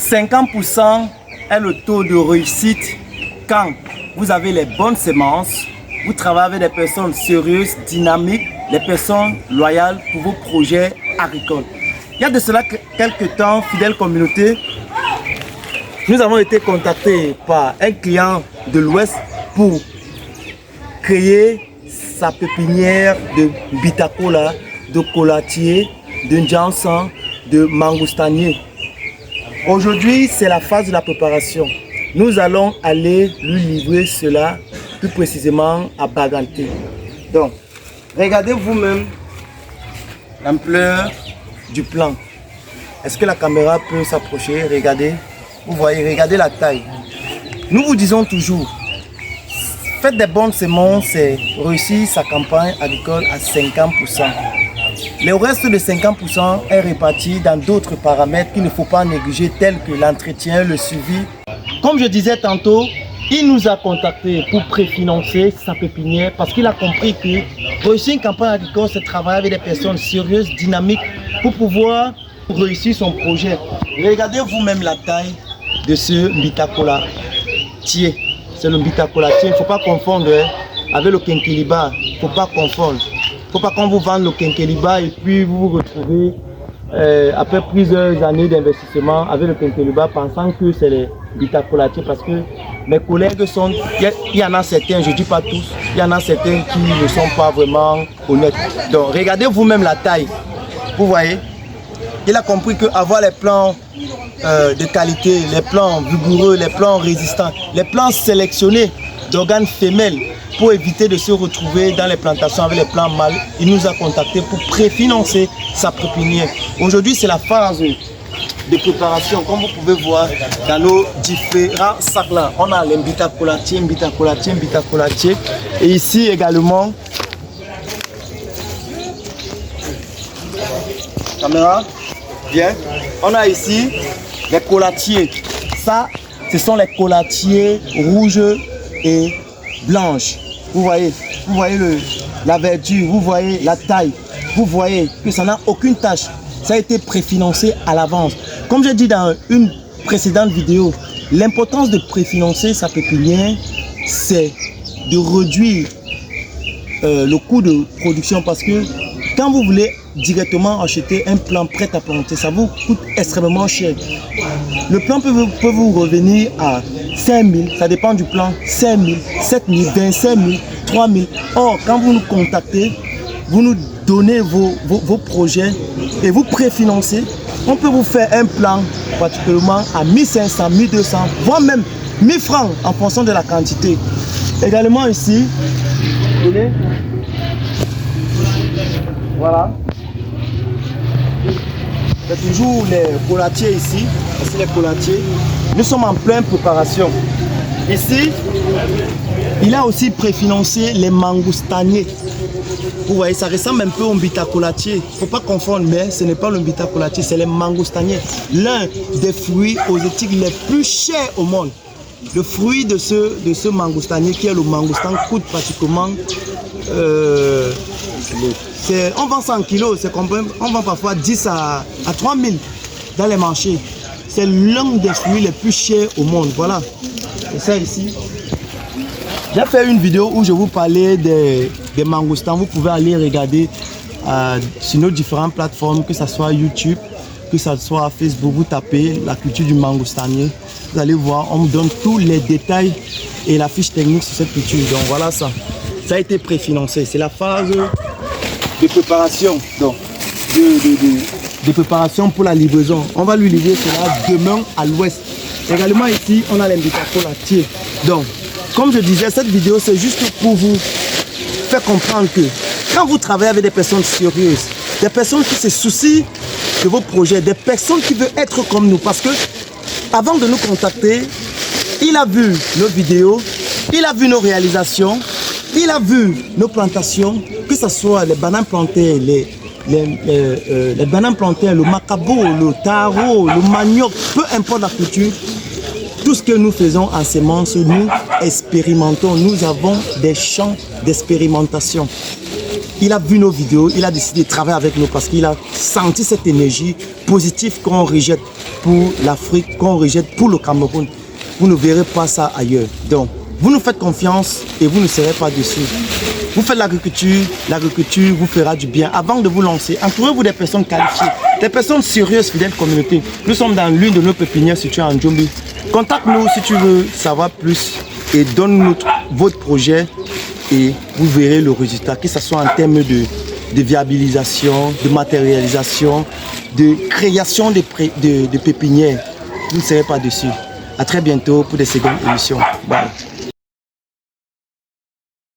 50% est le taux de réussite quand vous avez les bonnes semences, vous travaillez avec des personnes sérieuses, dynamiques, des personnes loyales pour vos projets agricoles. Il y a de cela quelques temps, fidèle communauté, nous avons été contactés par un client de l'Ouest pour créer sa pépinière de bitacola, de colatier, de njansan, de mangoustanier. Aujourd'hui, c'est la phase de la préparation. Nous allons aller lui livrer cela plus précisément à Baganté. Donc, regardez vous-même l'ampleur du plan. Est-ce que la caméra peut s'approcher? Regardez. Vous voyez, regardez la taille. Nous vous disons toujours, faites des bonnes semences et réussir sa campagne agricole à 50%. Le reste de 50% est réparti dans d'autres paramètres qu'il ne faut pas négliger, tels que l'entretien, le suivi. Comme je disais tantôt, il nous a contactés pour préfinancer sa pépinière parce qu'il a compris que réussir une campagne agricole, c'est travailler avec des personnes sérieuses, dynamiques pour pouvoir réussir son projet. Regardez vous-même la taille de ce bitacolatier. C'est le bitacolatier. Il ne faut pas confondre avec le quinquiliba. Il ne faut pas confondre. Il ne faut pas qu'on vous vende le quinquiliba et puis vous vous retrouvez après plusieurs années d'investissement avec le quinquiliba pensant que c'est les bitacolatiers parce que mes collègues sont, il y en a certains, je ne dis pas tous, il y en a certains qui ne sont pas vraiment honnêtes. Donc regardez vous-même la taille. Vous voyez, il a compris qu'avoir les plants de qualité, les plants vigoureux, les plants résistants, les plants sélectionnés d'organes femelles pour éviter de se retrouver dans les plantations avec les plants mâles, il nous a contactés pour préfinancer sa pépinière. Aujourd'hui, c'est la phase de préparation, comme vous pouvez voir dans nos différents sacs là. On a les bitacolatiers, et ici également, caméra, bien, on a ici les colatiers. Ça, ce sont les colatiers rouges et blanches. Vous voyez la verdure, vous voyez la taille, vous voyez que ça n'a aucune tache. Ça a été préfinancé à l'avance. Comme j'ai dit dans une précédente vidéo, l'importance de préfinancer sa pépinière, c'est de réduire le coût de production parce que quand vous voulez directement acheter un plant prêt à planter, ça vous coûte extrêmement cher. Le plant peut vous revenir à 5 000, ça dépend du plan, 5 000, 7 000, 25 000, 3 000. Or, quand vous nous contactez, vous nous donnez vos projets et vous préfinancez, on peut vous faire un plan particulièrement à 1500, 1200, voire même 1000 francs en fonction de la quantité. Également ici, voilà. C'est toujours les colatiers ici. Voici les colatiers. Nous sommes en pleine préparation. Ici, il a aussi préfinancé les mangoustaniers. Vous voyez, ça ressemble un peu au bitacolatier. Il ne faut pas confondre, mais ce n'est pas le bitacolatier, c'est les mangoustaniers. L'un des fruits osétiques les plus chers au monde. Le fruit de ce mangoustanier, qui est le mangoustan, coûte pratiquement... on vend 100 kilos, on vend parfois 10 à 3 000 dans les marchés. C'est l'un des fruits les plus chers au monde. Voilà. Et ça ici. J'ai fait une vidéo où je vous parlais des mangoustans. Vous pouvez aller regarder sur nos différentes plateformes, que ce soit YouTube, que ce soit Facebook. Vous tapez la culture du mangoustanier. Vous allez voir, on me donne tous les détails et la fiche technique sur cette culture. Donc voilà ça. Ça a été préfinancé. C'est la phase de préparation. Donc, de préparation pour la livraison. On va lui livrer cela demain à l'ouest. Également ici, on a les bitacolatiers. Donc, comme je disais, cette vidéo, c'est juste pour vous faire comprendre que quand vous travaillez avec des personnes sérieuses, des personnes qui se soucient de vos projets, des personnes qui veulent être comme nous, parce que avant de nous contacter, il a vu nos vidéos, il a vu nos réalisations, il a vu nos plantations, que ce soit les bananes plantées, les bananes plantées, le macabo, le taro, le manioc, peu importe la culture, tout ce que nous faisons en semences, nous expérimentons. Nous avons des champs d'expérimentation. Il a vu nos vidéos, il a décidé de travailler avec nous parce qu'il a senti cette énergie positive qu'on rejette. pour l'Afrique qu'on rejette pour le Cameroun. Vous ne verrez pas ça ailleurs. Donc, vous nous faites confiance et vous ne serez pas dessus. Vous faites l'agriculture vous fera du bien. Avant de vous lancer, entourez-vous des personnes qualifiées, des personnes sérieuses, fidèles communauté. Nous sommes dans l'une de nos pépinières situées en Djombi. Contacte-nous si tu veux savoir plus et donne-nous votre projet et vous verrez le résultat, que ce soit en termes de viabilisation, de matérialisation, de création de pépinières. Vous ne serez pas dessus. À très bientôt pour des secondes émissions. Bye.